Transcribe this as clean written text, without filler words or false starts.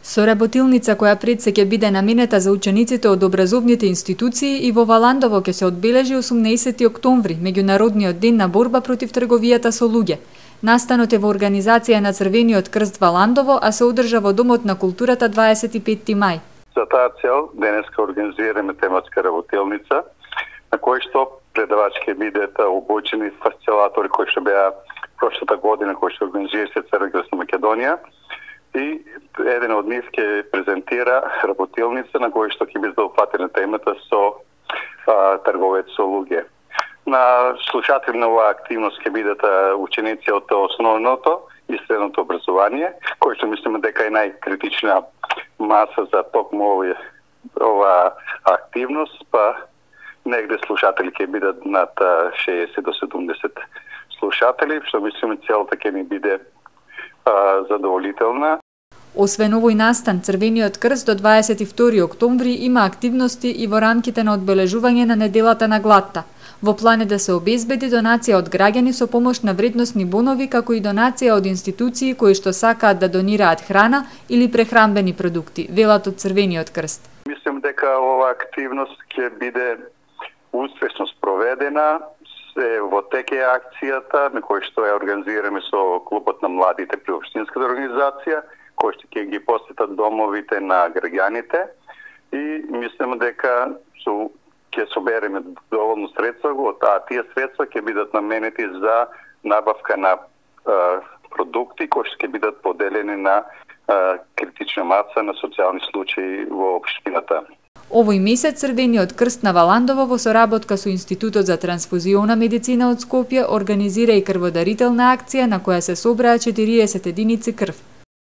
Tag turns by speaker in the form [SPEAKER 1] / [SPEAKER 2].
[SPEAKER 1] Соработилница која пред се ќе биде наменета за учениците од образовните институции и во Валандово ќе се одбележи 18 октомври, меѓународниот ден на борба против трговијата со луѓе. Настанот е во организација на Црвениот крст Валандово, а се одржа во Домот на културата 25 мај.
[SPEAKER 2] За таа цел денеска организираме тематска работилница, на кој што предавачи ќе бидат обучени фасцилатори кои што беа прошлата година кои што организира се Црвениот Македонија. И еден од нив ќе презентира работилница на кој што ќе биде опфатена темата со трговец со луѓе. На слушатели на оваа активност ќе бидат ученици од основното и средното образование, кој што мислиме дека е најкритична маса за токму оваа активност, па негде слушатели ќе бидат над 60 до 70 слушатели, што мислиме целта ќе ни биде задоволителна.
[SPEAKER 1] Освен овој настан, Црвениот крст до 22 октомври има активности и во рамките на одбележување на неделата на гладта. Во план е да се обезбеди донација од граѓани со помош на вредносни бонови, како и донација од институции кои што сакаат да донираат храна или прехранбени продукти, велат од Црвениот крст.
[SPEAKER 2] Мислам дека оваа активност ќе биде успешно спроведена. Во тек е акцијата на кој што ја организираме со клубот на младите при општинската организација, кој што ќе ги посетат домовите на граѓаните и мислам дека ќе собереме доволно средства, тие средства ќе бидат наменети за набавка на продукти кои што ќе бидат поделени на критична маса на социјални случаи во општината.
[SPEAKER 1] Овој месец Црвениот крст на Валандово во соработка со Институтот за трансфузиона медицина од Скопје организира и крводарителна акција на која се собраа 40 единици крв.